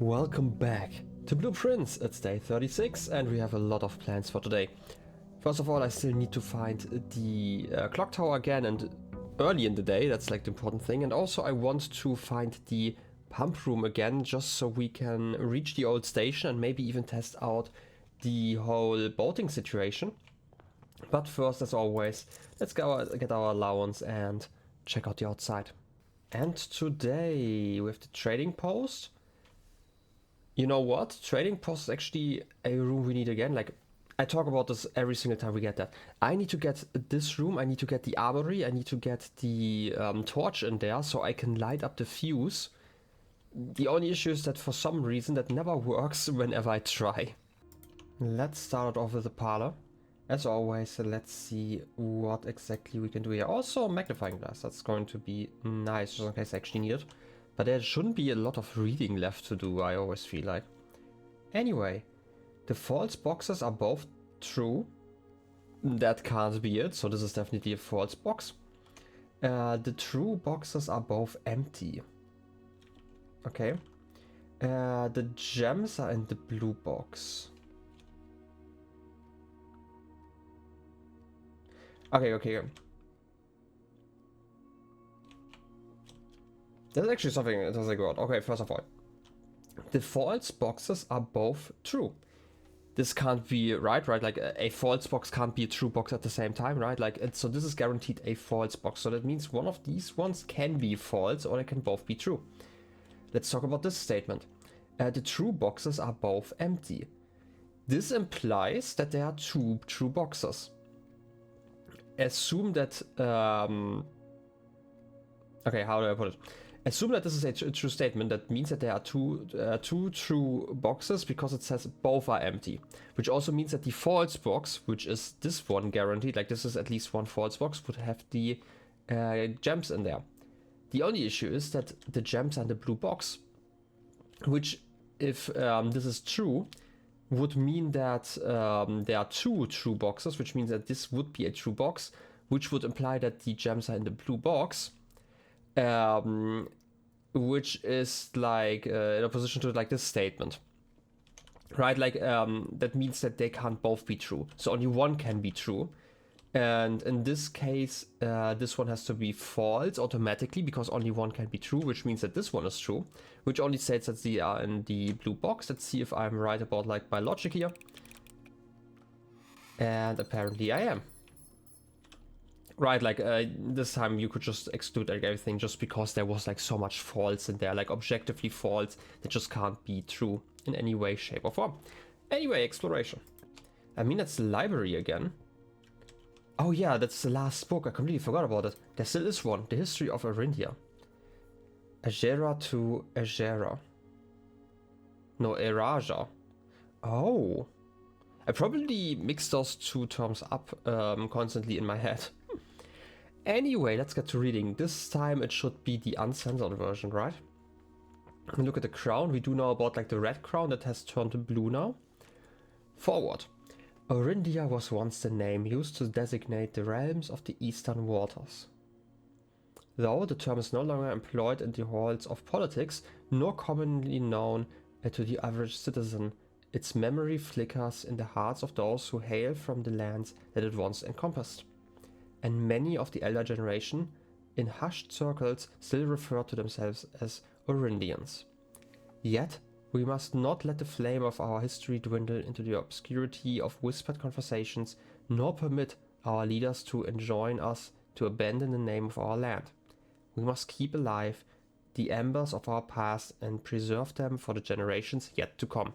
Welcome back to Blueprints. It's day 36 and we have a lot of plans for today. First of all, I still need to find the clock tower again, and early in the day, that's like the important thing. And also I want to find the pump room again, just so we can reach the old station and maybe even test out the whole boating situation. But first, as always, let's go get our allowance and check out the outside. And today we have the trading post. You know what? Trading post is actually a room we need again. Like, I talk about this every single time we get that. I need to get this room, I need to get the armory, I need to get the torch in there so I can light up the fuse. The only issue is that for some reason that never works whenever I try. Let's start off with the parlor. As always, let's see what exactly we can do here. Also, magnifying glass, that's going to be nice, just in case I actually need it. But there shouldn't be a lot of reading left to do, I always feel like. Anyway, the false boxes are both true. That can't be it, so this is definitely a false box. The true boxes are both empty. Okay. The gems are in the blue box. Okay. There's actually something that doesn't go out. Okay, first of all, the false boxes are both true. This can't be right? Like a false box can't be a true box at the same time, right? Like, so this is guaranteed a false box. So that means one of these ones can be false or they can both be true. Let's talk about this statement. The true boxes are both empty. This implies that there are two true boxes. Assume that, okay, how do I put it? Assume that this is a true statement. That means that there are two true boxes because it says both are empty. Which also means that the false box, which is this one guaranteed, like this is at least one false box, would have the gems in there. The only issue is that the gems are in the blue box. Which, if this is true, would mean that there are two true boxes, which means that this would be a true box, which would imply that the gems are in the blue box. Which is like in opposition to like this statement, right? Like that means that they can't both be true, so only one can be true. And in this case, this one has to be false automatically because only one can be true, which means that this one is true, which only states that they are in the blue box. Let's see if I'm right about like my logic here. And apparently I am. Right, like this time you could just exclude like everything just because there was like so much false in there, like objectively false that just can't be true in any way, shape or form. Anyway, exploration. I mean, that's the library again. Oh yeah, that's the last book. I completely forgot about it. There still is one. The History of Arindia. Agera to Agera. No, Eraja. Oh. I probably mixed those two terms up constantly in my head. Anyway, let's get to reading. This time it should be the uncensored version, right? Look at the crown. We do know about like the red crown that has turned blue now. Forward. Orindia was once the name used to designate the realms of the eastern waters. Though the term is no longer employed in the halls of politics, nor commonly known to the average citizen, its memory flickers in the hearts of those who hail from the lands that it once encompassed. And many of the elder generation, in hushed circles, still refer to themselves as Orindians. Yet, we must not let the flame of our history dwindle into the obscurity of whispered conversations, nor permit our leaders to enjoin us to abandon the name of our land. We must keep alive the embers of our past and preserve them for the generations yet to come.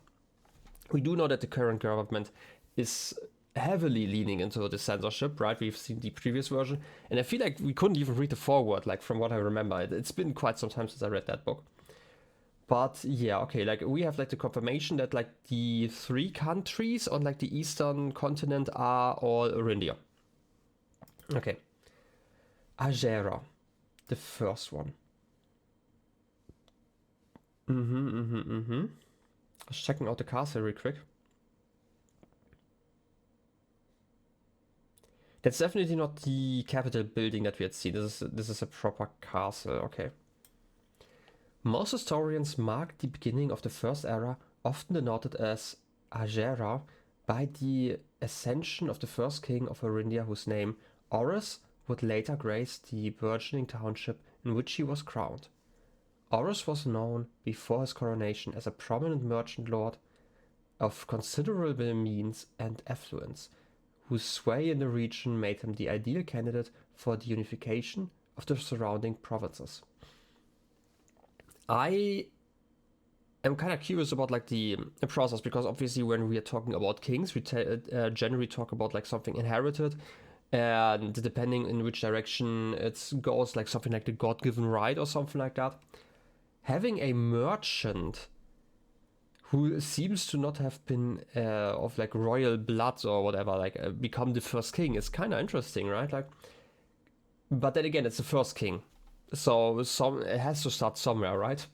We do know that the current government is heavily leaning into the censorship, right? We've seen the previous version, and I feel like we couldn't even read the foreword, like from what I remember. It's been quite some time since I read that book. But yeah, okay, like we have like the confirmation that like the three countries on like the eastern continent are all Orindia. Okay. Agera, the first one. I was checking out the castle real quick. That's definitely not the capital building that we had seen. This is a proper castle, okay. Most historians mark the beginning of the First Era, often denoted as Agera, by the ascension of the first king of Orindia, whose name, Horus, would later grace the burgeoning township in which he was crowned. Horus was known before his coronation as a prominent merchant lord of considerable means and affluence, whose sway in the region made him the ideal candidate for the unification of the surrounding provinces. I am kind of curious about like the process, because obviously when we are talking about kings, we generally talk about like something inherited, and depending in which direction it goes, like something like the God-given right or something like that. Having a merchant who seems to not have been of like royal blood or whatever, like become the first king is kind of interesting, right? Like, but then again, it's the first king, so it has to start somewhere, right?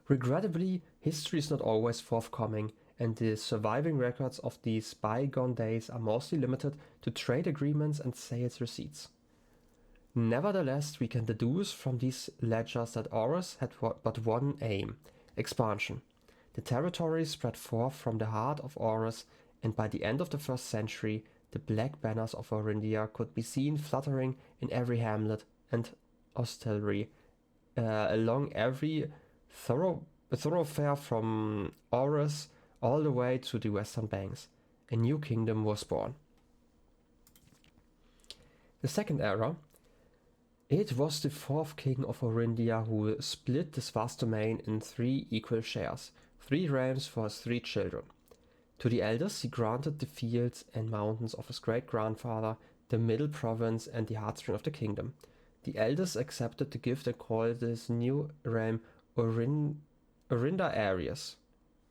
Regrettably, history is not always forthcoming, and the surviving records of these bygone days are mostly limited to trade agreements and sales receipts. Nevertheless, we can deduce from these ledgers that Horus had but one aim: expansion. The territory spread forth from the heart of Horus, and by the end of the 1st century, the black banners of Orindia could be seen fluttering in every hamlet and hostelry, along every thoroughfare from Horus all the way to the western banks. A new kingdom was born. The Second Era. It was the 4th king of Orindia who split this vast domain in 3 equal shares, 3 realms for his 3 children. To the eldest he granted the fields and mountains of his great-grandfather, the middle province and the heartstring of the kingdom. The eldest accepted the gift and called this new realm Orinda Areas.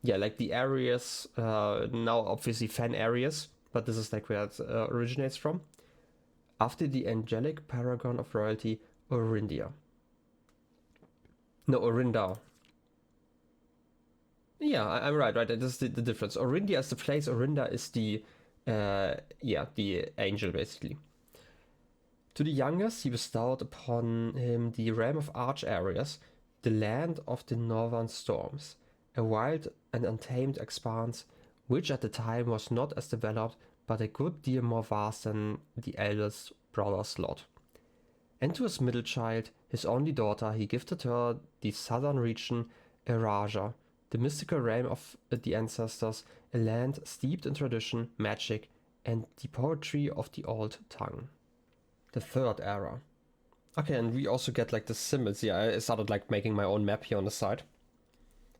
Yeah, like the areas, now obviously Fen areas, but this is like where it originates from. After the angelic paragon of royalty, Orindia. No, Orinda. Yeah, I'm right. That is the difference. Orindia is the place, Orinda is the angel, basically. To the youngest, he bestowed upon him the realm of Arch Areas, the land of the northern storms, a wild and untamed expanse, which at the time was not as developed, but a good deal more vast than the eldest brother's lot. And to his middle child, his only daughter, he gifted her the southern region, Eraja, the mystical realm of the ancestors, a land steeped in tradition, magic, and the poetry of the old tongue. The Third Era. Okay, and we also get like the symbols. Yeah, I started like making my own map here on the side,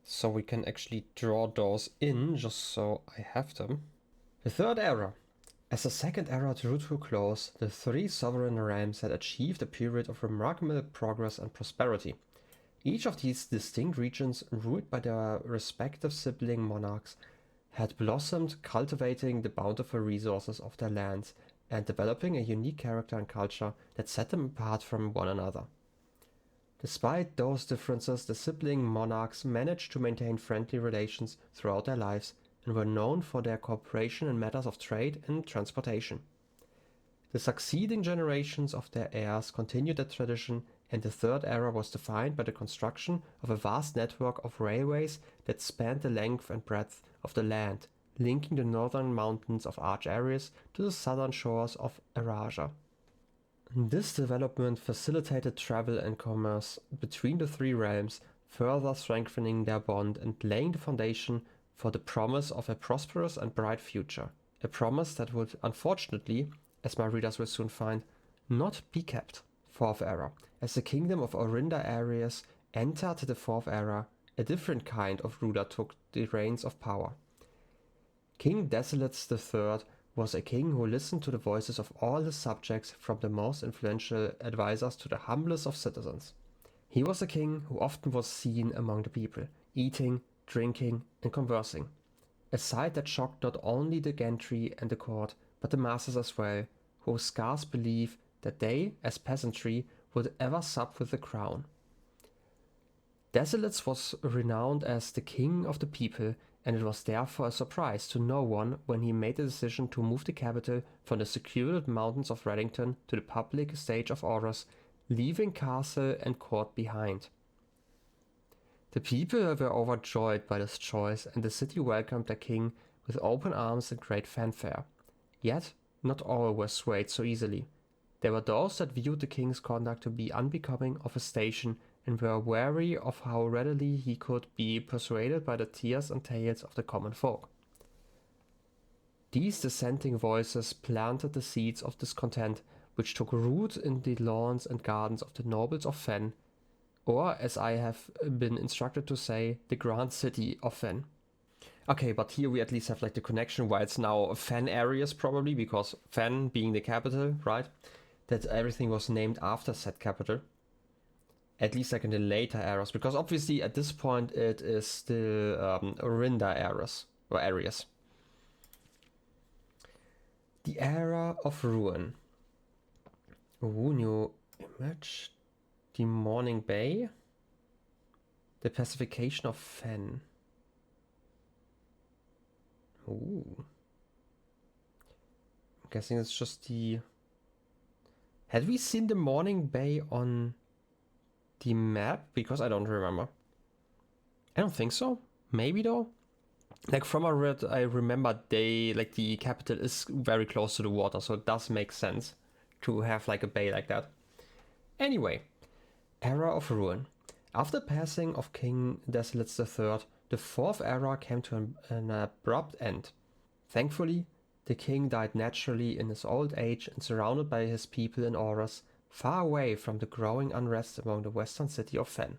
so we can actually draw those in, just so I have them. The Third Era. As the Second Era drew to a close, the 3 sovereign realms had achieved a period of remarkable progress and prosperity. Each of these distinct regions, ruled by their respective sibling monarchs, had blossomed, cultivating the bountiful resources of their lands and developing a unique character and culture that set them apart from one another. Despite those differences, the sibling monarchs managed to maintain friendly relations throughout their lives and were known for their cooperation in matters of trade and transportation. The succeeding generations of their heirs continued that tradition, and the Third Era was defined by the construction of a vast network of railways that spanned the length and breadth of the land, linking the northern mountains of Arch Areas to the southern shores of Eraja. This development facilitated travel and commerce between the 3 realms, further strengthening their bond and laying the foundation for the promise of a prosperous and bright future, a promise that would unfortunately, as my readers will soon find, not be kept. Fourth Era. As the kingdom of Orinda Areas entered the Fourth Era, a different kind of ruler took the reins of power. King Desolates III was a king who listened to the voices of all his subjects, from the most influential advisors to the humblest of citizens. He was a king who often was seen among the people, eating, drinking, and conversing, a sight that shocked not only the gentry and the court, but the masses as well, who scarce believed that they, as peasantry, would ever sup with the crown. Desolates was renowned as the king of the people, and it was therefore a surprise to no one when he made the decision to move the capital from the secluded mountains of Reddington to the public stage of Horus, leaving castle and court behind. The people were overjoyed by this choice, and the city welcomed their king with open arms and great fanfare. Yet, not all were swayed so easily. There were those that viewed the king's conduct to be unbecoming of a station and were wary of how readily he could be persuaded by the tears and tales of the common folk. These dissenting voices planted the seeds of discontent, which took root in the lawns and gardens of the nobles of Fen, or, as I have been instructed to say, the grand city of Fen. Okay, but here we at least have like the connection why it's now Fen areas probably, because Fen being the capital, right? That everything was named after said capital. At least like in the later eras, because obviously at this point it is still Orinda eras, or areas. The Era of Ruin. Ooh, new image. The Morning Bay. The Pacification of Fen. Ooh. I'm guessing it's just the... Had we seen the Morning Bay on the map? Because I don't remember. I don't think so. Maybe though. Like from a read, I remember the capital is very close to the water, so it does make sense to have like a bay like that. Anyway, Era of Ruin. After passing of King Desolates III, the fourth era came to an abrupt end. Thankfully, the king died naturally in his old age and surrounded by his people in Aurus, far away from the growing unrest among the western city of Fen.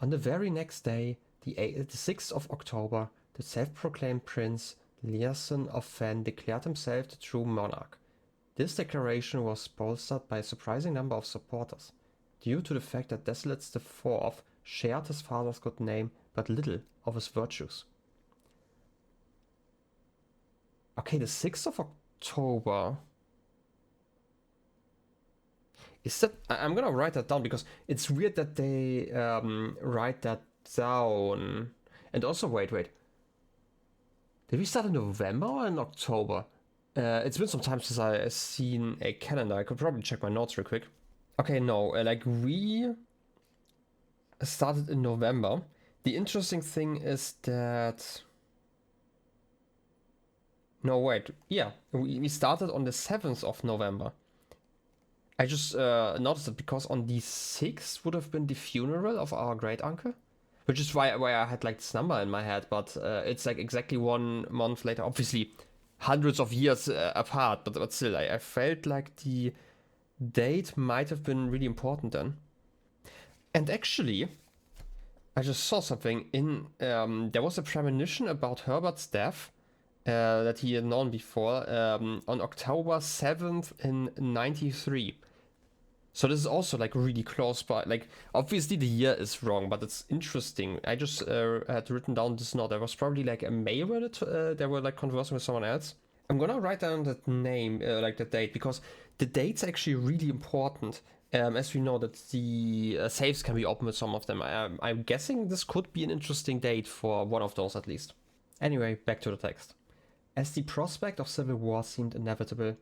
On the very next day, the 6th of October, the self-proclaimed Prince Liason of Fen declared himself the true monarch. This declaration was bolstered by a surprising number of supporters, due to the fact that Desolates IV shared his father's good name but little of his virtues. Okay, the 6th of October. Is that... I'm gonna write that down because it's weird that they write that down. And also, wait. Did we start in November or in October? It's been some time since I've seen a calendar. I could probably check my notes real quick. Okay, no, like we started in November. The interesting thing is that... No, wait. Yeah, we started on the 7th of November. I just noticed it because on the 6th would have been the funeral of our great uncle. Which is why I had like this number in my head, but it's like exactly 1 month later. Obviously, hundreds of years apart, but still, I felt like the date might have been really important then. And actually, I just saw something in... there was a premonition about Herbert's death that he had known before on October 7th in 93. So this is also like really close by. Like obviously the year is wrong, but it's interesting. I just had written down this note. There was probably like a mail where they were like conversing with someone else. I'm gonna write down that name, like the date, because the date's actually really important. As we know that the safes can be opened with some of them. I'm guessing this could be an interesting date for one of those at least. Anyway, back to the text. As the prospect of civil war seemed inevitable,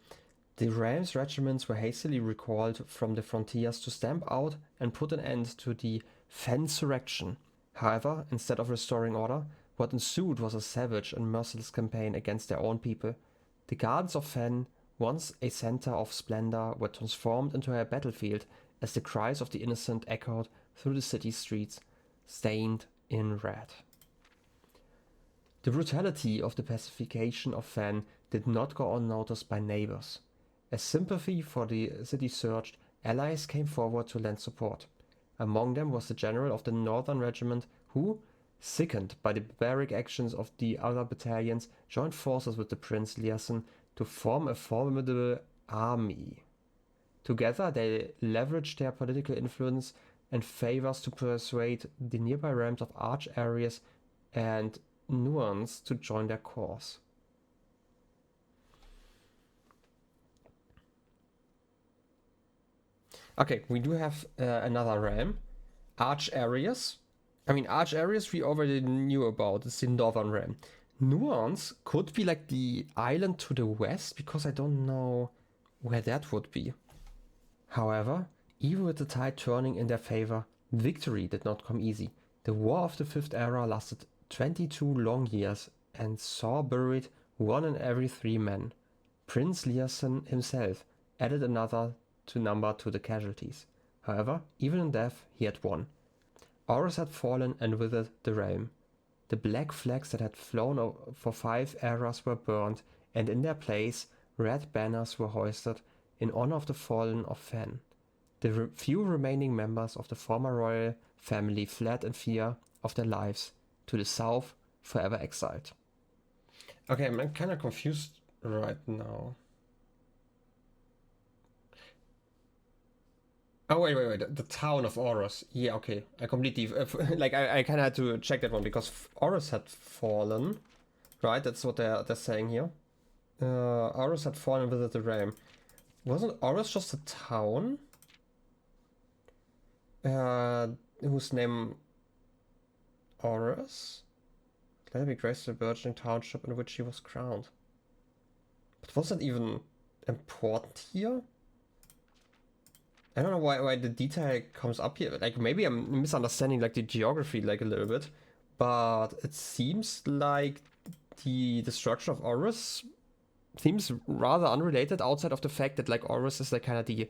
the Rams regiments were hastily recalled from the frontiers to stamp out and put an end to the Fensurrection. However, instead of restoring order, what ensued was a savage and merciless campaign against their own people. The gardens of Fen, once a center of splendor, were transformed into a battlefield as the cries of the innocent echoed through the city streets, stained in red. The brutality of the pacification of Fen did not go unnoticed by neighbors. As sympathy for the city surged, allies came forward to lend support. Among them was the general of the Northern Regiment who, sickened by the barbaric actions of the other battalions, joined forces with the Prince Liason to form a formidable army. Together they leveraged their political influence and favors to persuade the nearby realms of Arch-Arius and Nuance to join their cause. Okay, we do have another realm, Arch-Arius. I mean, Arch-Arius we already knew about, it's the northern realm. Nuance could be like the island to the west, because I don't know where that would be. However, even with the tide turning in their favor, Victory did not come easy. The War of the Fifth Era lasted 22 long years and saw buried 1 in every 3 men. Prince Learson himself added another number to the casualties. However, even in death, he had won. Horus had fallen and with it the realm. The black flags that had flown for 5 eras were burned, and in their place, red banners were hoisted in honor of the fallen of Fen. The few remaining members of the former royal family fled in fear of their lives to the south, forever exiled. Okay, I'm kind of confused right now. Oh, wait. The town of Horus. Yeah, okay. I completely... like, I kind of had to check that one because Horus had fallen. Right? That's what they're saying here. Horus had fallen with the realm. Wasn't Horus just a town? Whose name... Horus? Let me grace the burgeoning township in which he was crowned. But was that even important here? I don't know why the detail comes up here. Like, maybe I'm misunderstanding like the geography like a little bit, but it seems like the destruction of Horus seems rather unrelated outside of the fact that like Horus is like kind of the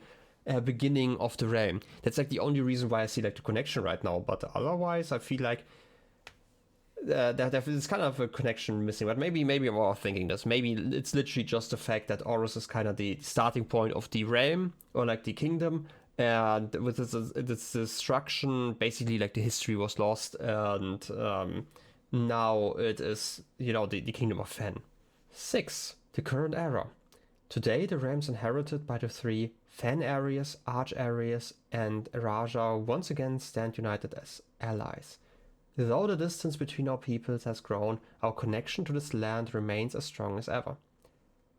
beginning of the realm. That's like the only reason why I see like the connection right now. But otherwise, I feel like there's kind of a connection missing. But maybe I'm overthinking this. Maybe it's literally just the fact that Horus is kind of the starting point of the realm or like the kingdom. And with its destruction, basically like the history was lost, and now it is, you know, the kingdom of Fen. 6. The current era. Today the realms inherited by the 3 Fen areas, Arch areas, and Raja once again stand united as allies. Though the distance between our peoples has grown, our connection to this land remains as strong as ever.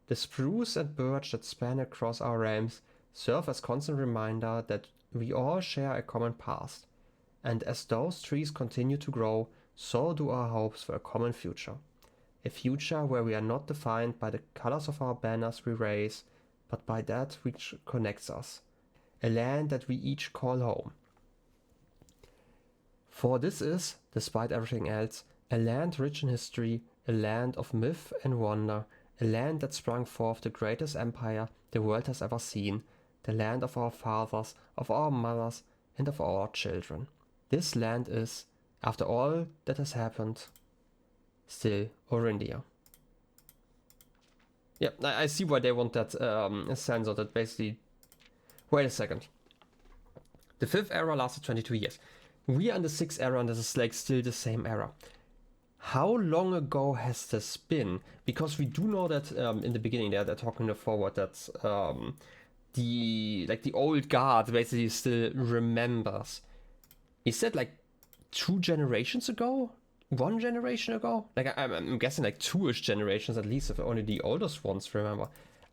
The spruce and birch that span across our realms serve as constant reminder that we all share a common past, and as those trees continue to grow, so do our hopes for a common future. A future where we are not defined by the colors of our banners we raise, but by that which connects us. A land that we each call home. For this is, despite everything else, a land rich in history, a land of myth and wonder, a land that sprang forth the greatest empire the world has ever seen, the land of our fathers, of our mothers, and of our children. This land is, after all that has happened, still Orindia. Yeah, I see why they want that censored, that basically... Wait a second. The 5th era lasted 22 years. We are in the 6th era and this is like still the same era. How long ago has this been? Because we do know that in the beginning they're talking the forward that the old guard basically still remembers. Is that like 2 generations ago? 1 generation ago? Like I'm guessing like 2-ish generations at least, if only the oldest ones remember.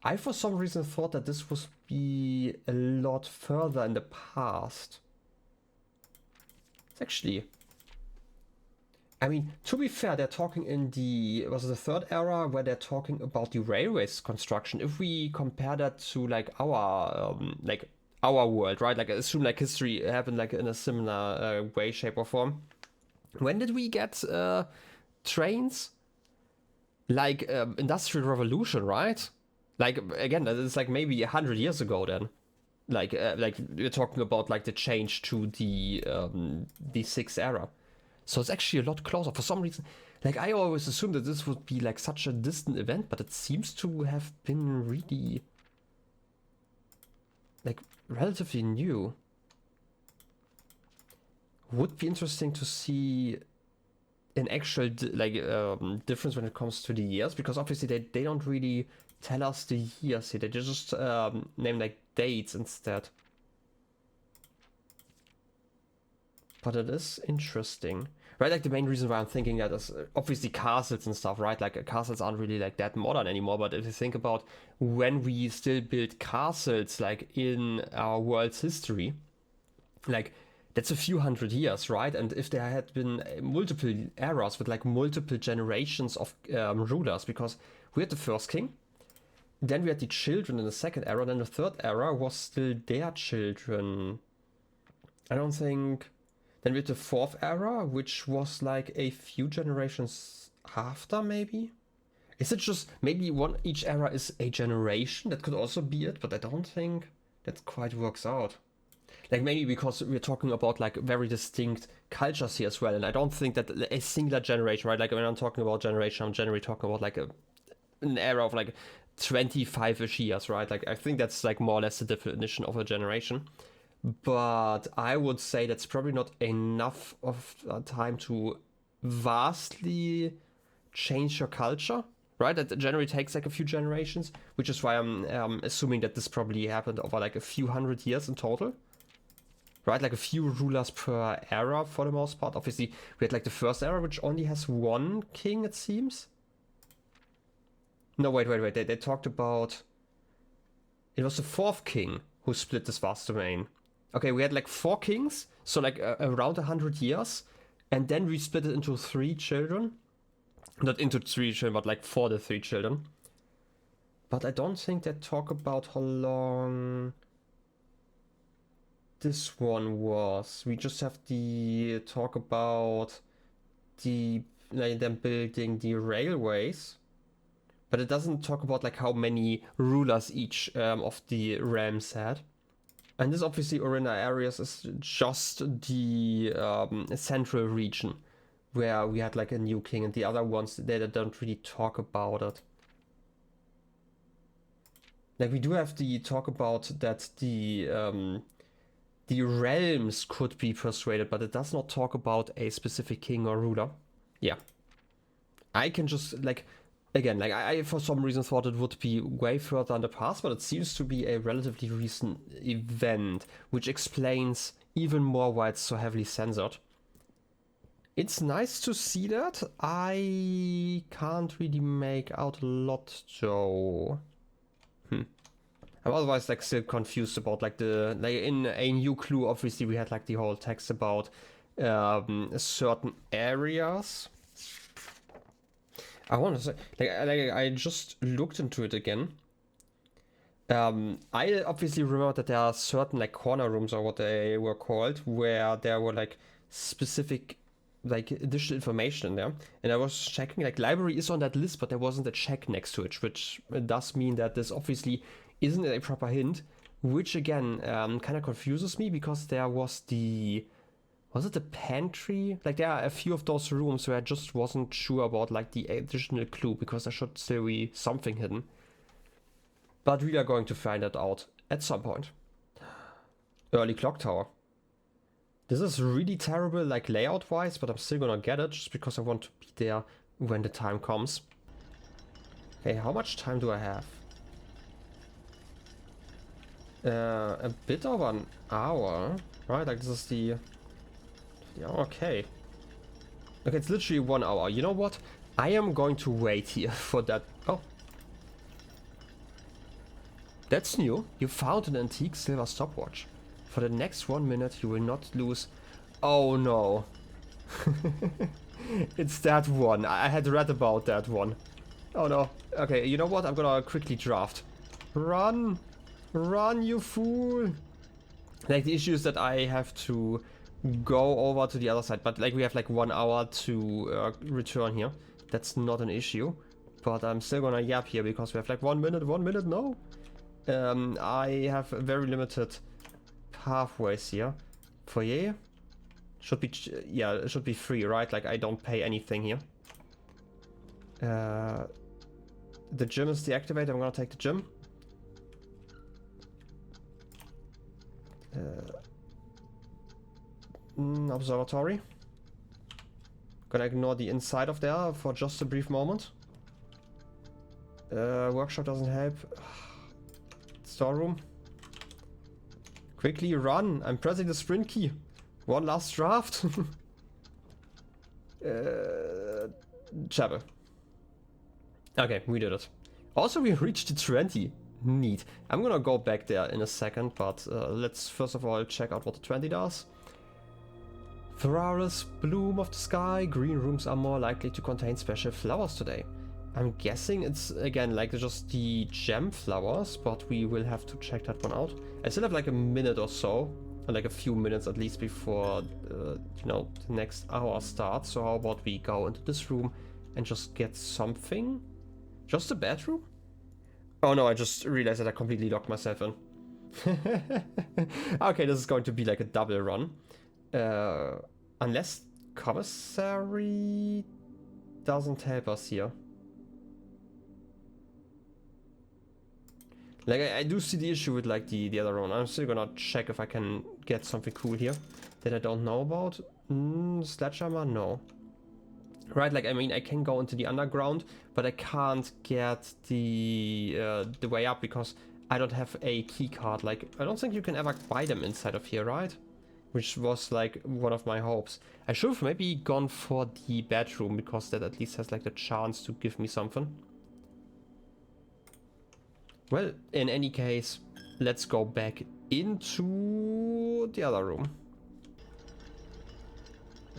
I for some reason thought that this would be a lot further in the past. It's actually... I mean, to be fair, they're talking in the... Was it the 3rd era where they're talking about the railways construction? If we compare that to like our world, right? Like assume like history happened like in a similar way, shape or form. When did we get trains? Like Industrial Revolution, right? Like again, it's like maybe 100 years ago then. Like we're talking about like the change to the 6th era. So it's actually a lot closer. For some reason, like I always assumed that this would be like such a distant event, but it seems to have been really like relatively new. Would be interesting to see an actual difference when it comes to the years, because obviously they don't really tell us the years here. They just name like dates instead. But it is interesting, right? Like the main reason why I'm thinking that is obviously castles and stuff, right? Like castles aren't really like that modern anymore. But if you think about when we still build castles, like in our world's history, like that's a few hundred years, right? And if there had been multiple eras with like multiple generations of rulers, because we had the first king, then we had the children in the 2nd era, then the 3rd era was still their children. I don't think Then with the 4th era, which was like a few generations after, maybe? Is it just maybe each era is a generation? That could also be it, but I don't think that quite works out. Like maybe because we're talking about like very distinct cultures here as well, and I don't think that a singular generation, right? Like when I'm talking about generation, I'm generally talking about like an era of like 25-ish years, right? Like I think that's like more or less the definition of a generation. But I would say that's probably not enough of time to vastly change your culture, right? That generally takes like a few generations, which is why I'm assuming that this probably happened over like a few hundred years in total. Right, like a few rulers per era for the most part. Obviously, we had like the 1st era, which only has 1 king, it seems. No, wait. They talked about... It was the 4th king who split this vast domain. Okay, we had like 4 kings, so like around 100 years. And then we split it into 3 children. Not into 3 children, but like for the 3 children. But I don't think they talk about how long... this one was. We just have the talk about the like them building the railways, but it doesn't talk about like how many rulers each of the realms had. And this obviously Orina areas is just the central region where we had like a new king, and the other ones they don't really talk about it. Like we do have the talk about that the realms could be persuaded, but it does not talk about a specific king or ruler. Yeah. I can just, like, again, like, I for some reason thought it would be way further in the past, but it seems to be a relatively recent event, which explains even more why it's so heavily censored. It's nice to see that. I can't really make out a lot, though. I'm otherwise like still confused about like in a new clue. Obviously, we had like the whole text about certain areas. I want to say like I just looked into it again. I obviously remember that there are certain like corner rooms or what they were called where there were like specific like additional information in there, and I was checking like library is on that list, but there wasn't a check next to it, which does mean that this obviously isn't a proper hint, which again kind of confuses me because there was was it the pantry? Like there are a few of those rooms where I just wasn't sure about like the additional clue because there should still be something hidden. But we are going to find that out at some point. Early clock tower. This is really terrible like layout wise, but I'm still gonna get it just because I want to be there when the time comes. Okay, how much time do I have? A bit over an hour, right? Like this is the... Yeah, okay. Okay, it's literally 1 hour. You know what? I am going to wait here for that. Oh. That's new. You found an antique silver stopwatch. For the next 1 minute, you will not lose... Oh no. It's that one. I had read about that one. Oh no. Okay, you know what? I'm gonna quickly draft. Run! Run, you fool! Like, the issue is that I have to go over to the other side, but like we have like 1 hour to return here. That's not an issue, but I'm still gonna yap here because we have like 1 minute, no! I have very limited pathways here. Foyer? Should be, yeah, it should be free, right? Like, I don't pay anything here. The gym is deactivated, I'm gonna take the gym. Observatory. Gonna ignore the inside of there for just a brief moment. Workshop doesn't help. Storeroom. Quickly run! I'm pressing the sprint key. One last draft. Chapel. Okay, we did it. Also, we reached the 20. Neat. I'm gonna go back there in a second, but let's first of all check out what the 20 does. Ferraris, bloom of the sky. Green rooms are more likely to contain special flowers today. I'm guessing it's again like just the gem flowers, but we will have to check that one out. I still have like a minute or so like a few minutes at least before, you know, the next hour starts. So how about we go into this room and just get something? Just a bedroom? Oh no, I just realized that I completely locked myself in. Okay, this is going to be like a double run. Unless commissary doesn't help us here. Like, I do see the issue with like the other one. I'm still gonna check if I can get something cool here that I don't know about. Sledgehammer? No. Right, like, I mean, I can go into the underground, but I can't get the way up because I don't have a key card. Like, I don't think you can ever buy them inside of here, right? Which was like one of my hopes. I should have maybe gone for the bedroom because that at least has like the chance to give me something. Well, in any case, let's go back into the other room.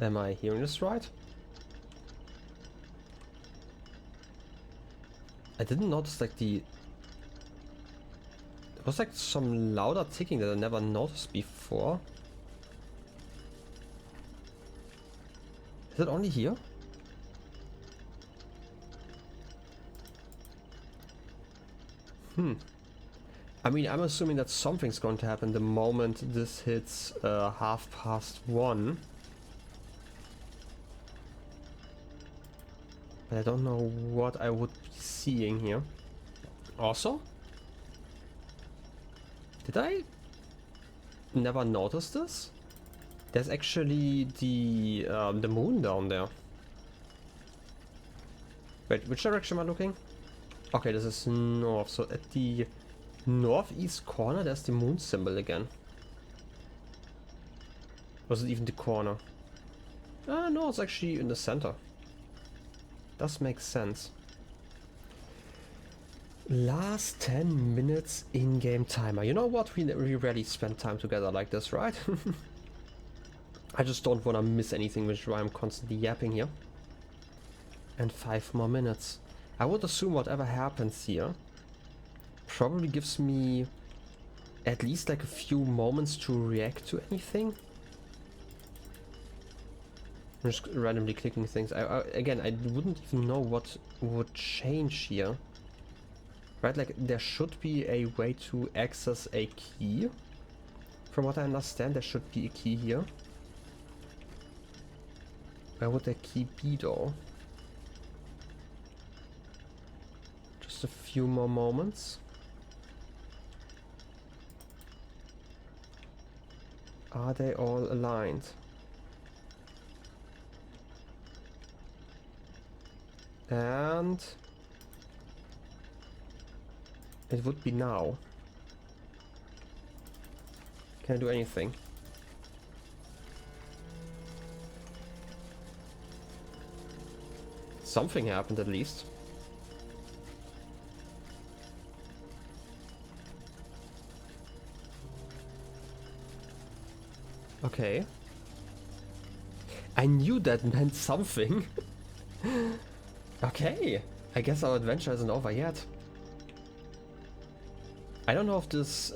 Am I hearing this right? I didn't notice like there was like some louder ticking that I never noticed before. Is it only here? I mean, I'm assuming that something's going to happen the moment this hits 1:30. But I don't know what I would be seeing here. Also, did I never notice this? There's actually the moon down there. Wait, which direction am I looking? Okay, this is north, so at the northeast corner there's the moon symbol again. Was it even the corner? Ah, no, it's actually in the center. Does make sense. Last 10 minutes in-game timer. You know what? We rarely spend time together like this, right? I just don't want to miss anything, which is why I'm constantly yapping here. And 5 more minutes. I would assume whatever happens here probably gives me at least like a few moments to react to anything. I'm just randomly clicking things. Again, I wouldn't even know what would change here. Right, like there should be a way to access a key. From what I understand, there should be a key here. Where would that key be though? Just a few more moments. Are they all aligned? And it would be now. Can I do anything? Something happened at least. Okay. I knew that meant something. Okay. I guess our adventure isn't over yet. I don't know if this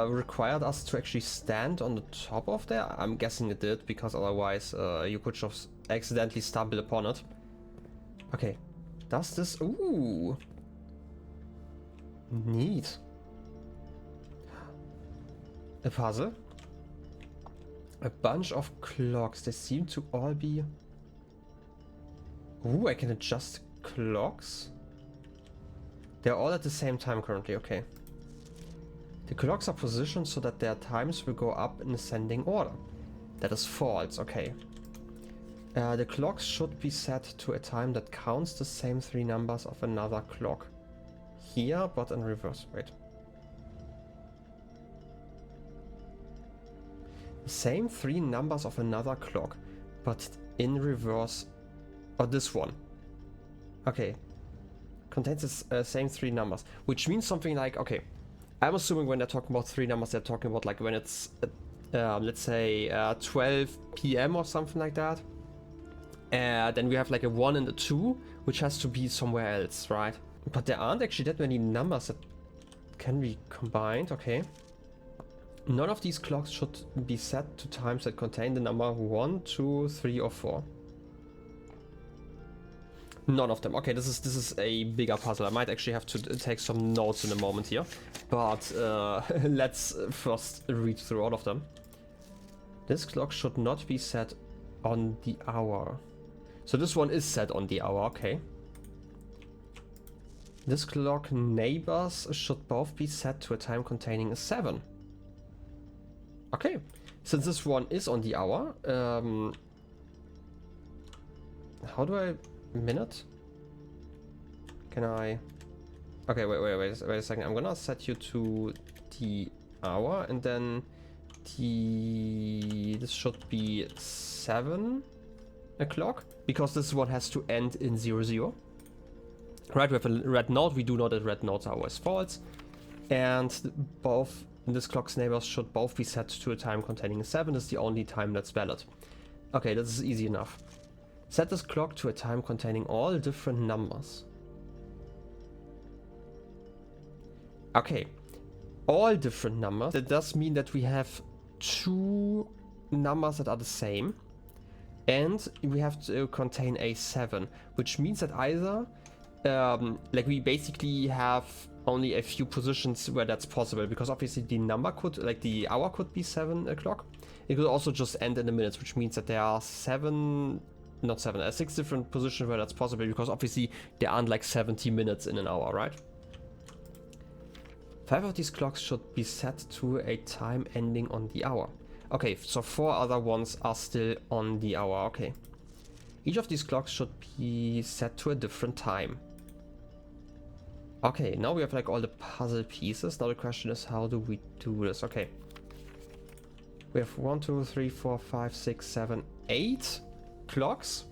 required us to actually stand on the top of there. I'm guessing it did, because otherwise you could just accidentally stumble upon it. Okay. Does this... Ooh. Neat. A puzzle. A bunch of clocks. They seem to all be... Ooh, I can adjust clocks. They're all at the same time currently, okay. The clocks are positioned so that their times will go up in ascending order. That is false, okay. The clocks should be set to a time that counts the same 3 numbers of another clock. Here, but in reverse. Wait. The same 3 numbers of another clock, but in reverse. Or this one. Okay. Contains the same 3 numbers. Which means something like, okay. I'm assuming when they're talking about 3 numbers, they're talking about like when it's, let's say, 12 PM or something like that. Then we have like a 1 and a 2, which has to be somewhere else, right? But there aren't actually that many numbers that can be combined, okay. None of these clocks should be set to times that contain the number 1, 2, 3, or 4. None of them. Okay, this is a bigger puzzle. I might actually have to take some notes in a moment here, but let's first read through all of them. This clock should not be set on the hour. So this one is set on the hour, okay. This clock neighbors should both be set to a time containing a 7. Okay, since this one is on the hour, how do I... minute? Can I... Okay, wait a second. I'm gonna set you to the hour, and then this should be 7 o'clock, because this one has to end in 00. Right, we have a red node. We do know that red nodes are always false, and both this clock's neighbors should both be set to a time containing a 7. This is the only time that's valid. Okay, this is easy enough. Set this clock to a time containing all different numbers. Okay, all different numbers. That does mean that we have 2 numbers that are the same, and we have to contain a 7, which means that either like we basically have only a few positions where that's possible, because obviously the number could, like the hour could be 7 o'clock. It could also just end in the minutes, which means that there are 6 different positions where that's possible, because obviously there aren't like 70 minutes in an hour, right? 5 of these clocks should be set to a time ending on the hour. Okay, so 4 other ones are still on the hour, okay. Each of these clocks should be set to a different time. Okay, now we have like all the puzzle pieces. Now the question is, how do we do this? Okay. We have 1, 2, 3, 4, 5, 6, 7, 8 clocks.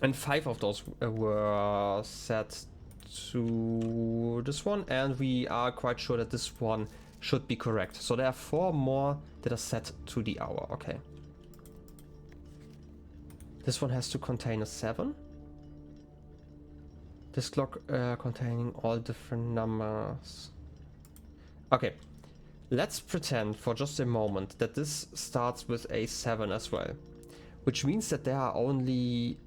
And 5 of those were set to this one. And we are quite sure that this one should be correct. So there are 4 more that are set to the hour. Okay. This one has to contain a 7. This clock containing all different numbers. Okay, let's pretend for just a moment that this starts with a 7 as well. Which means that there are only...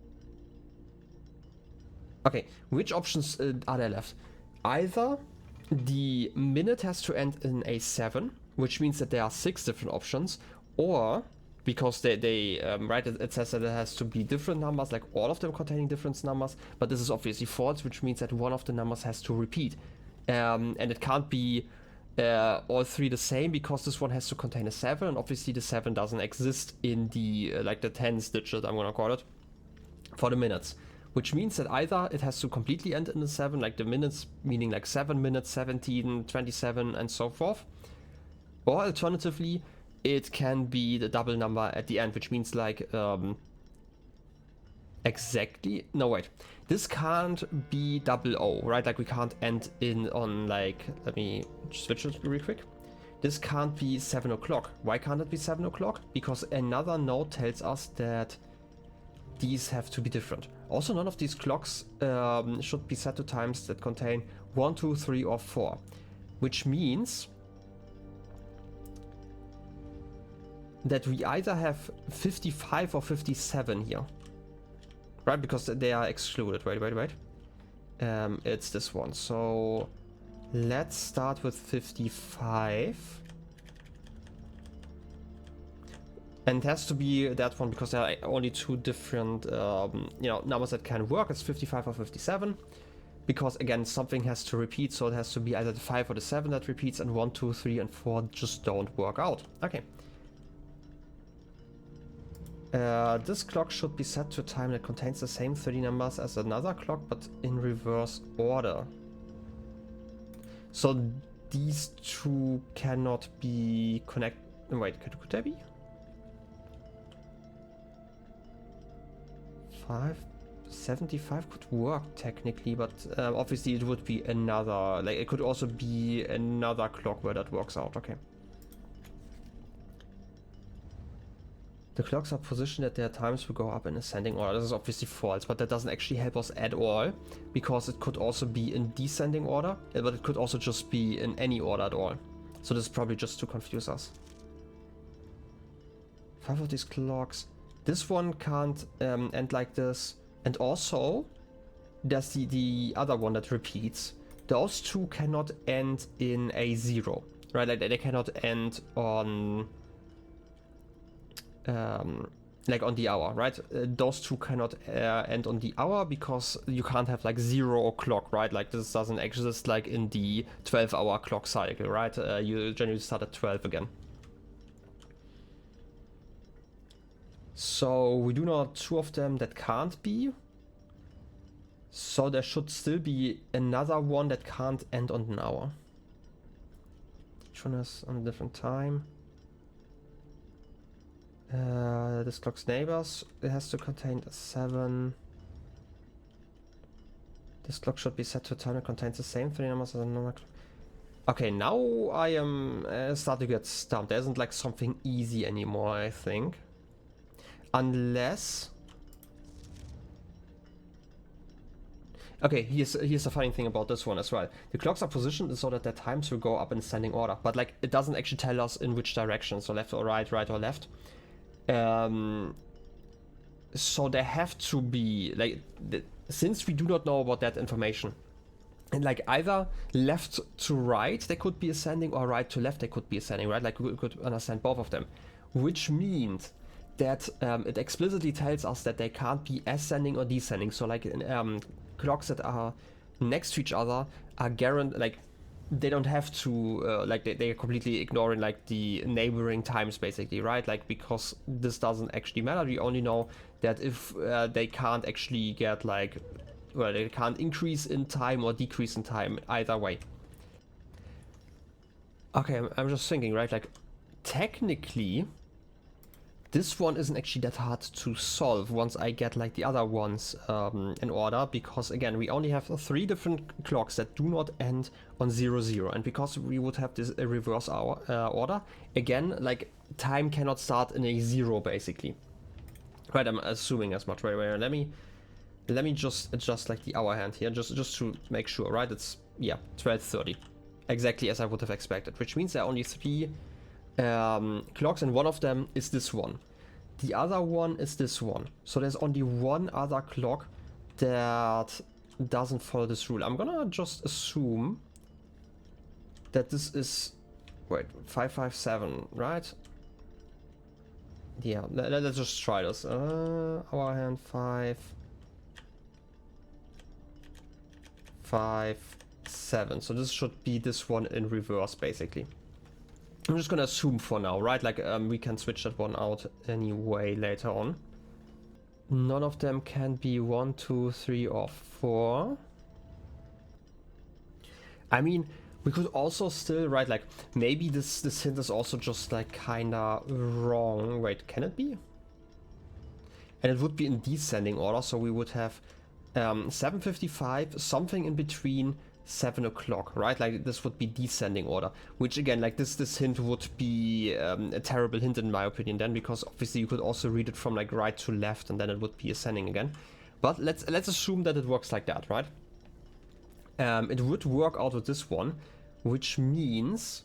Okay, which options are there left? Either the minute has to end in a 7, which means that there are 6 different options, or... because they right, it says that it has to be different numbers, like all of them containing different numbers, but this is obviously false, which means that one of the numbers has to repeat. And it can't be all 3 the same, because this one has to contain a 7, and obviously the 7 doesn't exist in the, like the tens digit, I'm gonna call it, for the minutes. Which means that either it has to completely end in the 7, like the minutes, meaning like 7 minutes, 17, 27, and so forth. Or alternatively, it can be the double number at the end, which means like exactly, no wait, this can't be 00, right? Like we can't end in on like, let me switch it real quick. This can't be 7 o'clock. Why can't it be 7 o'clock? Because another node tells us that these have to be different. Also, none of these clocks should be set to times that contain 1, 2, 3, or 4, which means that we either have 55 or 57 here, right? Because they are excluded. Wait. It's this one. So let's start with 55. And it has to be that one, because there are only 2 different numbers that can work. It's 55 or 57. Because again, something has to repeat, so it has to be either the 5 or the 7 that repeats, and 1, 2, 3, and 4 just don't work out. Okay. This clock should be set to a time that contains the same 30 numbers as another clock, but in reverse order. So these 2 cannot be connected. Wait, could they be? 75 could work technically, but obviously it would be another, like it could also be another clock where that works out. Okay. The clocks are positioned at their times will go up in ascending order. This is obviously false, but that doesn't actually help us at all, because it could also be in descending order, but it could also just be in any order at all. So this is probably just to confuse us. 5 of these clocks. This one can't end like this. And also, there's the other one that repeats. Those two cannot end in a 0, right? Like they cannot end on like on the hour, right? Those two cannot end on the hour because you can't have like 0 o'clock, right? Like this doesn't exist like in the 12-hour clock cycle, right? You generally start at 12 again. So we do know 2 of them that can't be. So there should still be another one that can't end on an hour. Each one is on a different time. This clock's neighbors, it has to contain a 7. This clock should be set to a time that contains the same 3 numbers as another clock. Okay, now I am starting to get stumped. There isn't like something easy anymore, I think. Unless... Okay, here's the funny thing about this one as well. The clocks are positioned so that their times will go up in ascending order, but like it doesn't actually tell us in which direction, so left or right, right or left. So they have to be like, since we do not know about that information, and like either left to right they could be ascending, or right to left they could be ascending, right? Like we could understand both of them, which means that it explicitly tells us that they can't be ascending or descending. So like clocks that are next to each other are guaranteed, like they don't have to like they're completely ignoring like the neighboring times basically, right? Like because this doesn't actually matter. We only know that if they can't actually get like, well, they can't increase in time or decrease in time either way. Okay, I'm just thinking, right? Like technically this one isn't actually that hard to solve once I get like the other ones in order, because again we only have 3 different clocks that do not end on 00, and because we would have this reverse hour order, again like time cannot start in a 0 basically, right? I'm assuming as much. Wait, let me just adjust like the hour hand here just to make sure, right? It's, yeah, 12:30, exactly as I would have expected, which means there are only 3 clocks, and one of them is this one. The other one is this one. So there's only one other clock that doesn't follow this rule. I'm gonna just assume that this is, wait, 557, right? Yeah, let's just try this. Hour hand 557. So this should be this one in reverse basically. I'm just gonna assume for now, right? Like we can switch that one out anyway later on. None of them can be 1, 2, 3, or 4. I mean, we could also still, right? Like maybe this hint is also just like kinda wrong. Wait, can it be? And it would be in descending order, so we would have 7:55, something in between 7 o'clock, right? Like this would be descending order, which again, like this hint would be a terrible hint in my opinion then, because obviously you could also read it from like right to left and then it would be ascending again. But let's assume that it works like that, right? It would work out with this one, which means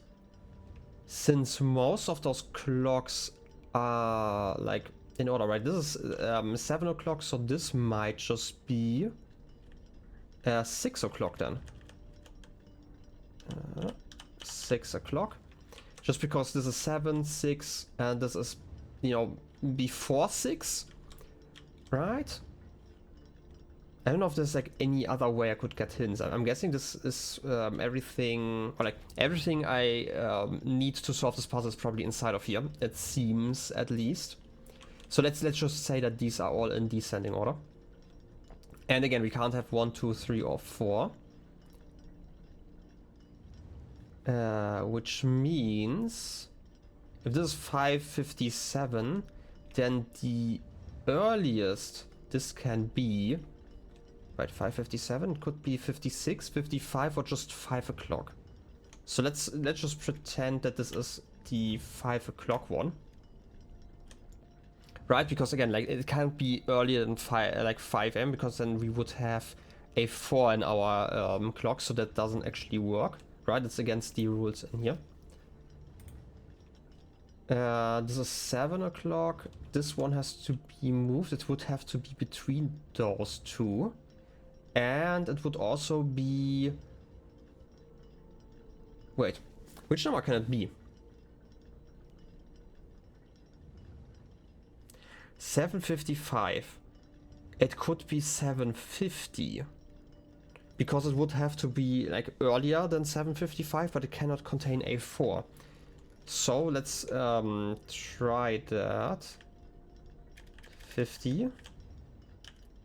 since most of those clocks are like in order, right? This is 7 o'clock, so this might just be 6 o'clock then. 6 o'clock, just because this is 7, 6, and this is, you know, before 6, right? I don't know if there's like any other way I could get hints. I'm guessing this is everything, or like everything I need to solve this puzzle is probably inside of here, it seems, at least. So let's just say that these are all in descending order. And again, we can't have 1, 2, 3, or 4. Which means if this is 5:57, then the earliest this can be, right, 5:57 could be 56, 55, or just 5 o'clock. So let's just pretend that this is the 5 o'clock one, right? Because again, like it can't be earlier than 5 a.m. because then we would have a 4 in our clock, so that doesn't actually work. Right, it's against the rules in here. This is 7 o'clock. This one has to be moved. It would have to be between those two. And it would also be... Wait, which number can it be? 755. It could be 750. Because it would have to be like earlier than 755, but it cannot contain A4. So let's try that. 50.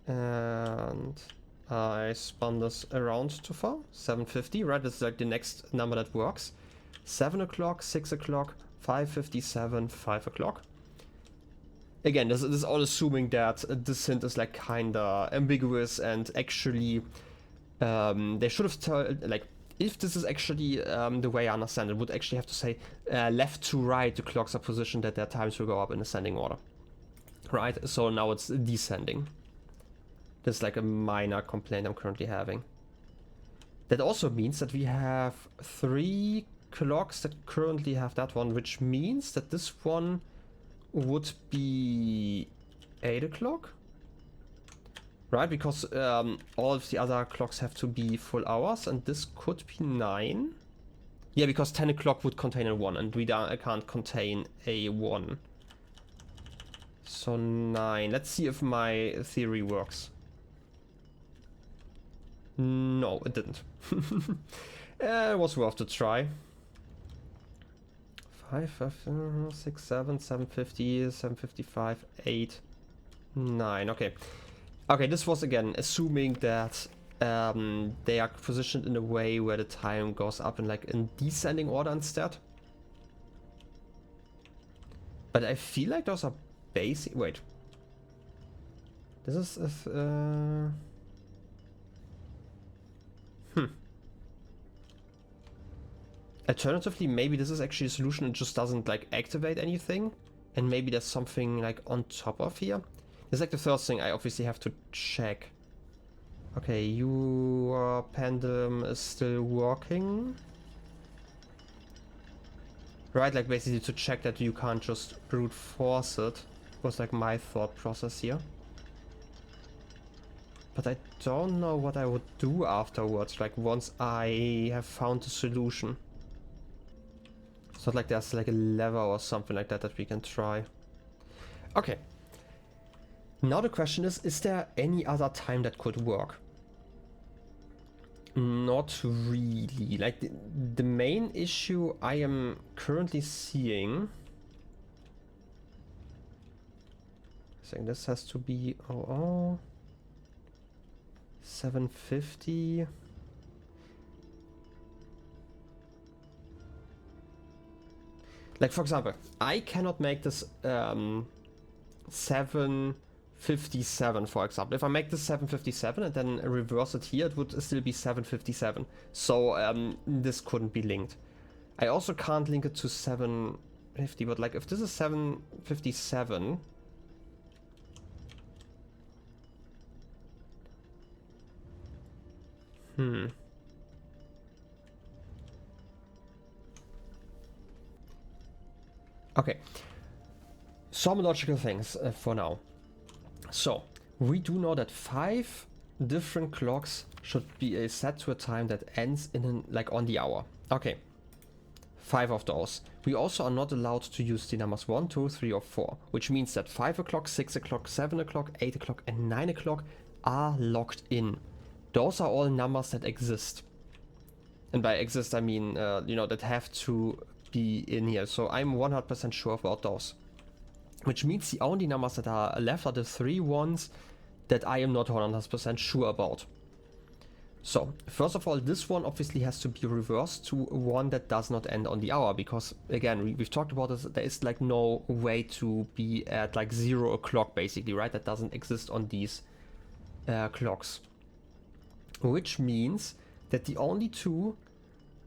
And I spun this around too far. 750, right? This is like the next number that works. 7 o'clock, 6 o'clock, 5:57, 5 o'clock. Again, this is all assuming that this hint is like kinda ambiguous and actually they should have told, like, if this is actually the way I understand it, would actually have to say left to right the clocks are positioned that their times will go up in ascending order. Right? So now it's descending. This is like a minor complaint I'm currently having. That also means that we have 3 clocks that currently have that one, which means that this one would be 8 o'clock. Right, because all of the other clocks have to be full hours, and this could be 9. Yeah, because 10 o'clock would contain a 1, and we can't contain a 1. So 9. Let's see if my theory works. No, it didn't. It was worth a try. 5, 6, 7, 750, 755, 8, 9. Okay. Okay, this was again assuming that they are positioned in a way where the time goes up in like in descending order instead. But I feel like those are basic. Wait, this is Alternatively, maybe this is actually a solution and just doesn't like activate anything, and maybe there's something like on top of here. It's like the first thing I obviously have to check. Okay, your pendulum is still working. Right, like basically to check that you can't just brute force it. Was like my thought process here. But I don't know what I would do afterwards, like once I have found a solution. It's not like there's like a lever or something like that that we can try. Okay. Now the question is there any other time that could work? Not really. Like the main issue I am currently seeing, I think this has to be 750. Like for example, I cannot make this 757, for example. If I make this 757 and then reverse it here, it would still be 757. So this couldn't be linked. I also can't link it to 750, but like if this is 757, Okay, some logical things for now. So, we do know that 5 different clocks should be set to a time that ends in like on the hour. Okay, 5 of those. We also are not allowed to use the numbers 1, 2, 3 or 4, which means that 5 o'clock, 6 o'clock, 7 o'clock, 8 o'clock and 9 o'clock are locked in. Those are all numbers that exist. And by exist I mean, you know, that have to be in here. So I'm 100% sure about those. Which means the only numbers that are left are the 3 ones that I am not 100% sure about. So, first of all, this one obviously has to be reversed to one that does not end on the hour, because again, we've talked about this, there is like no way to be at like 0 o'clock basically, right? That doesn't exist on these clocks. Which means that the only 2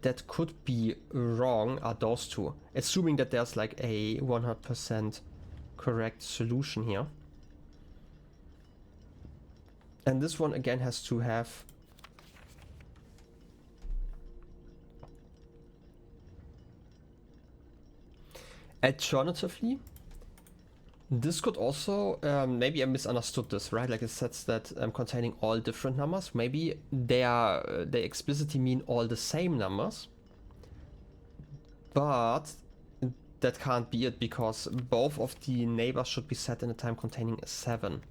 that could be wrong are those 2, assuming that there's like a 100% correct solution here. And this one again has to have Alternatively, this could also, maybe I misunderstood this, right? Like it says that containing all different numbers. Maybe they explicitly mean all the same numbers, but that can't be it because both of the neighbors should be set in a time containing a 7.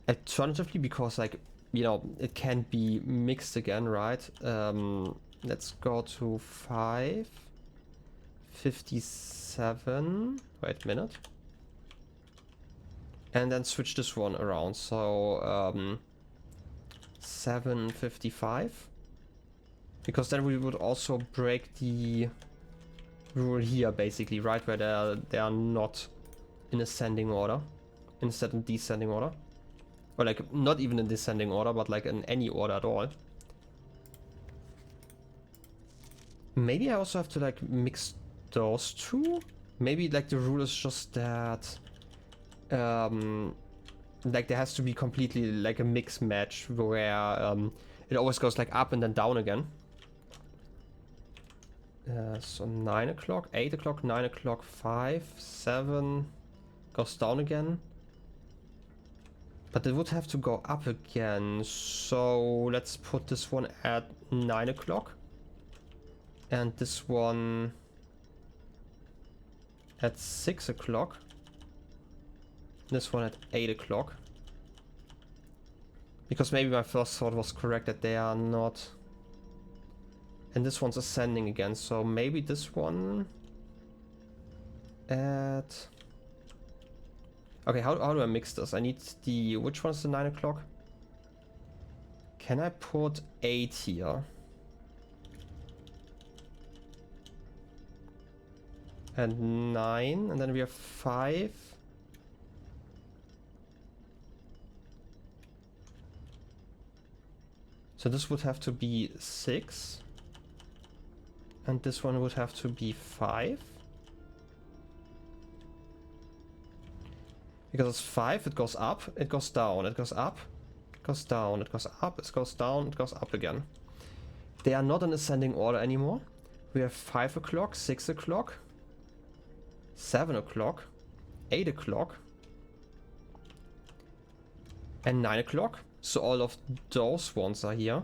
Alternatively, because like, you know, it can be mixed again, right? Let's go to 557. Wait a minute. And then switch this one around. So 755. Because then we would also break the rule here, basically, right? Where they are not in ascending order, instead in descending order. Or like, not even in descending order, but like in any order at all. Maybe I also have to like mix those two? Maybe like the rule is just that like there has to be completely like a mix match where it always goes like up and then down again. So 9 o'clock, 8 o'clock, 9 o'clock, 5, 7 goes down again. But it would have to go up again, so let's put this one at 9 o'clock. And this one at 6 o'clock. This one at 8 o'clock. Because maybe my first thought was correct that they are not... And this one's ascending again, so maybe this one at... Okay, how do I mix this? I need the... Which one's the 9 o'clock? Can I put 8 here? And 9, and then we have 5. So this would have to be 6. And this one would have to be 5. Because it's 5, it goes up, it goes down, it goes up, it goes down, it goes up, it goes down, it goes up again. They are not in ascending order anymore. We have 5 o'clock, 6 o'clock, 7 o'clock, 8 o'clock, and 9 o'clock. So all of those ones are here.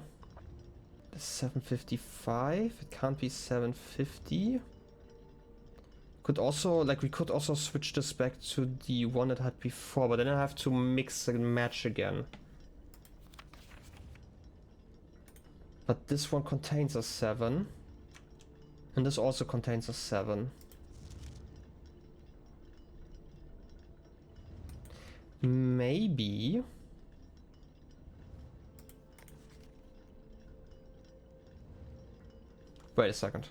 755, it can't be 750. Could also, like, we could also switch this back to the one that I had before, but then I have to mix and match again. But this one contains a 7. And this also contains a 7. Maybe... Wait a second.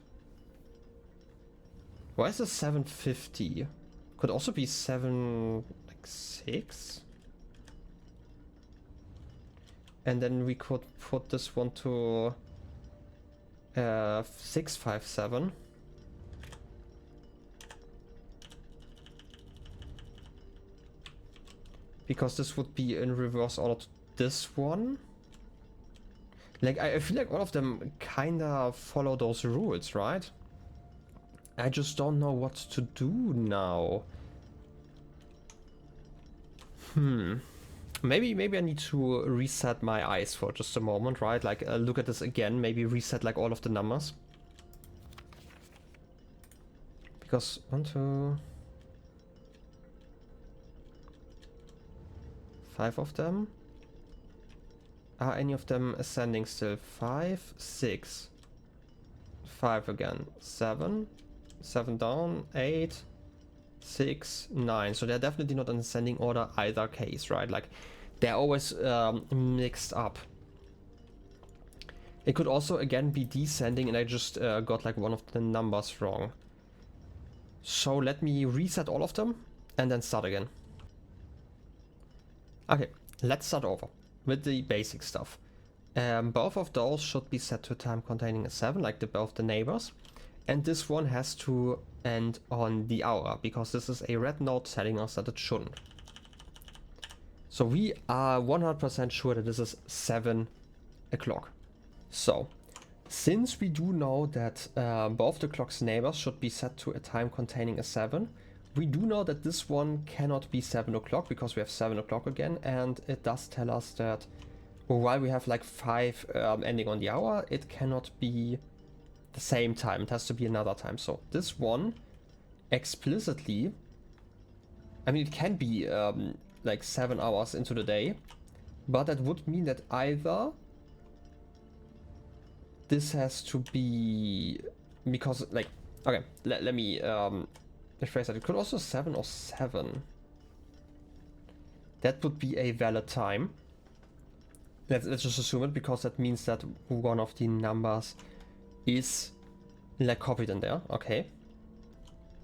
Why is this 750? Could also be 6. And then we could put this one to 657. Because this would be in reverse order to this one. Like, I feel like all of them kinda follow those rules, right? I just don't know what to do now. Maybe I need to reset my eyes for just a moment, right? Like, look at this again, maybe reset like all of the numbers. Because 1, 2... 5 of them. Are any of them ascending still? 5, 6. 5 again. 7. 7 down. 8. 6, 9. So they're definitely not in ascending order either case, right? Like, they're always mixed up. It could also again be descending and I just got like one of the numbers wrong. So let me reset all of them and then start again. Okay, let's start over with the basic stuff. Both of those should be set to a time containing a 7, like both the neighbors. And this one has to end on the hour, because this is a red note telling us that it shouldn't. So we are 100% sure that this is 7 o'clock. So Since we do know that both the clock's neighbors should be set to a time containing a 7, we do know that this one cannot be 7 o'clock because we have 7 o'clock again, and it does tell us that while we have like 5 ending on the hour, it cannot be the same time, it has to be another time. So this one explicitly, I mean, it can be like 7 hours into the day, but that would mean that either this has to be, because like, okay, let me rephrase that. It could also 707. That would be a valid time. Let's just assume it, because that means that one of the numbers is like copied in there. Okay.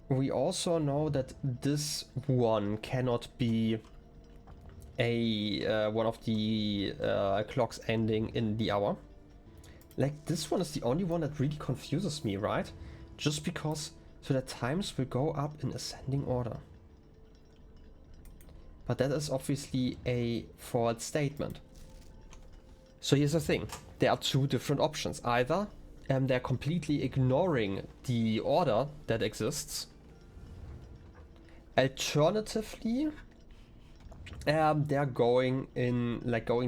We also know that this one cannot be a one of the clocks ending in the hour. Like, this one is the only one that really confuses me, right? Just because, so that times will go up in ascending order. But that is obviously a false statement. So here's the thing. There are two different options. Either they're completely ignoring the order that exists. Alternatively, they're going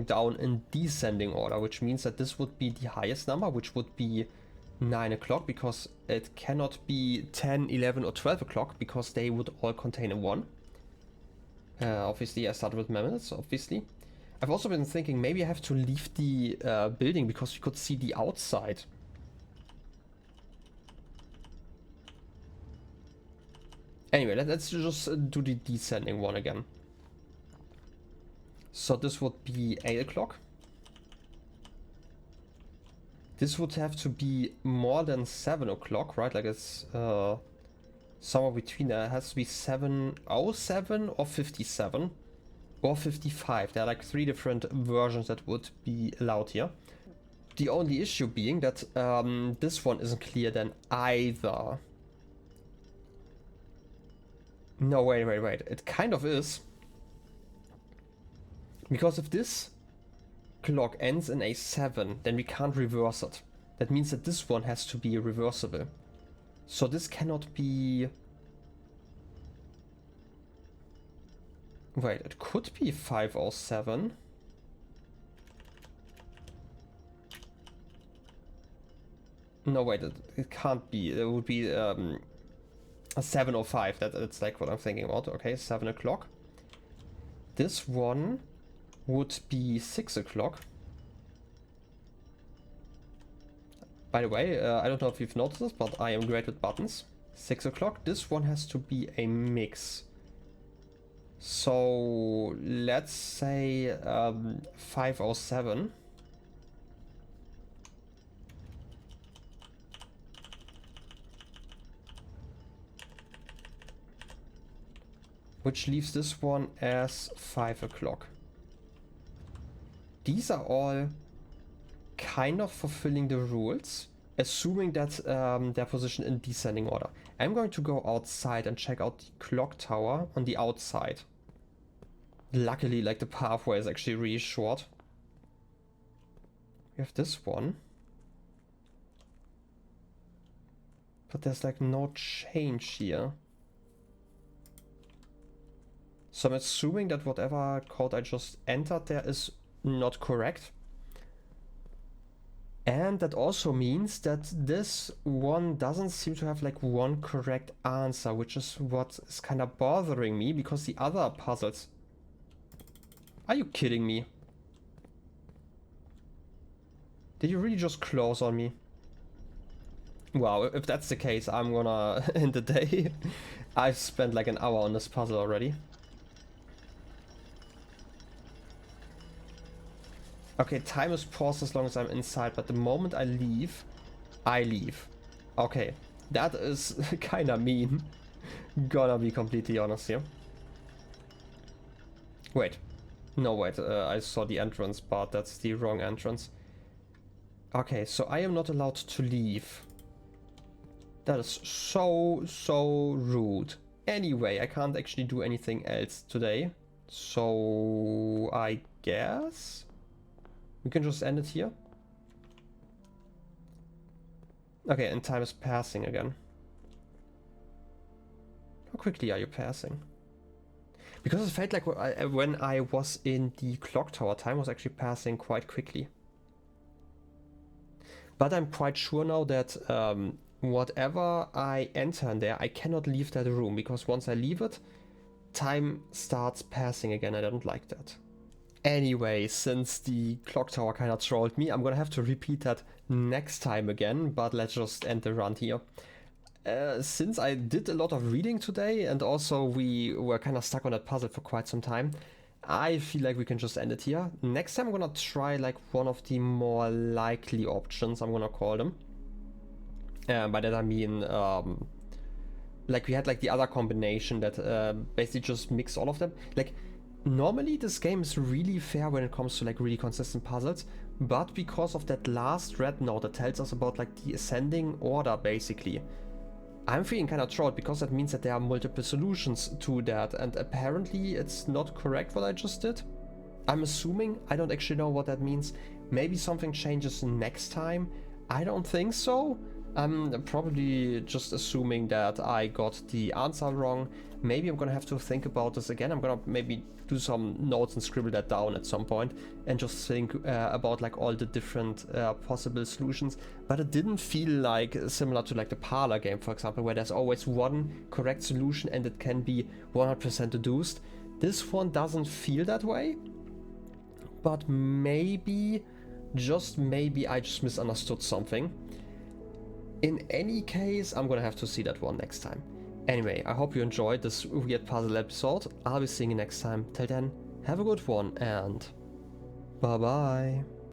down in descending order, which means that this would be the highest number, which would be 9 o'clock, because it cannot be 10, 11, or 12 o'clock, because they would all contain a 1. Obviously, I started with minutes, obviously. I've also been thinking maybe I have to leave the building, because you could see the outside. Anyway, let's just do the descending one again. So this would be 8 o'clock. This would have to be more than 7 o'clock, right? Like it's somewhere between there. It has to be 7:07 or 57 or 55. There are like 3 different versions that would be allowed here. The only issue being that this one isn't clear then either. No, wait. It kind of is. Because if this clock ends in a 7, then we can't reverse it. That means that this one has to be reversible. So this cannot be... Wait, it could be 507. No, wait, it can't be. It would be a 7:05. That's like what I'm thinking about. Okay, 7 o'clock. This one would be 6 o'clock. By the way, I don't know if you've noticed this, but I am great with buttons. 6 o'clock. This one has to be a mix. So let's say 5:07. Which leaves this one as 5 o'clock. These are all kind of fulfilling the rules, assuming that they're positioned in descending order. I'm going to go outside and check out the clock tower on the outside. Luckily, like, the pathway is actually really short. We have this one. But there's like no change here. So I'm assuming that whatever code I just entered there is not correct. And that also means that this one doesn't seem to have like one correct answer, which is what is kind of bothering me, because the other puzzles... Are you kidding me? Did you really just close on me? Wow, if that's the case, I'm gonna end the day. I've spent like an hour on this puzzle already. Okay, time is paused as long as I'm inside, but the moment I leave, I leave. Okay, that is kinda mean. Gonna be completely honest here. Wait. No, wait, I saw the entrance, but that's the wrong entrance. Okay, so I am not allowed to leave. That is so rude. Anyway, I can't actually do anything else today. So I guess we can just end it here. Okay, and time is passing again. How quickly are you passing? Because it felt like when I was in the clock tower, time was actually passing quite quickly. But I'm quite sure now that whatever I enter in there, I cannot leave that room, because once I leave it, time starts passing again. I don't like that. Anyway, since the clock tower kind of trolled me, I'm gonna have to repeat that next time again, but let's just end the run here. Since I did a lot of reading today, and also we were kind of stuck on that puzzle for quite some time, I feel like we can just end it here. Next time I'm gonna try like one of the more likely options, I'm gonna call them. By that I mean, like we had like the other combination that basically just mix all of them. Like, normally this game is really fair when it comes to like really consistent puzzles, but because of that last red note that tells us about like the ascending order basically, I'm feeling kind of trolled, because that means that there are multiple solutions to that, and apparently it's not correct what I just did. I'm assuming, I don't actually know what that means. Maybe something changes next time. I don't think so. I'm probably just assuming that I got the answer wrong. Maybe I'm gonna have to think about this again. I'm gonna maybe do some notes and scribble that down at some point and just think about like all the different possible solutions. But it didn't feel like similar to like the parlor game, for example, where there's always one correct solution and it can be 100% deduced. This one doesn't feel that way, but maybe, just maybe, I just misunderstood something. In any case, I'm gonna have to see that one next time. Anyway, I hope you enjoyed this weird puzzle episode. I'll be seeing you next time. Till then, have a good one and bye bye.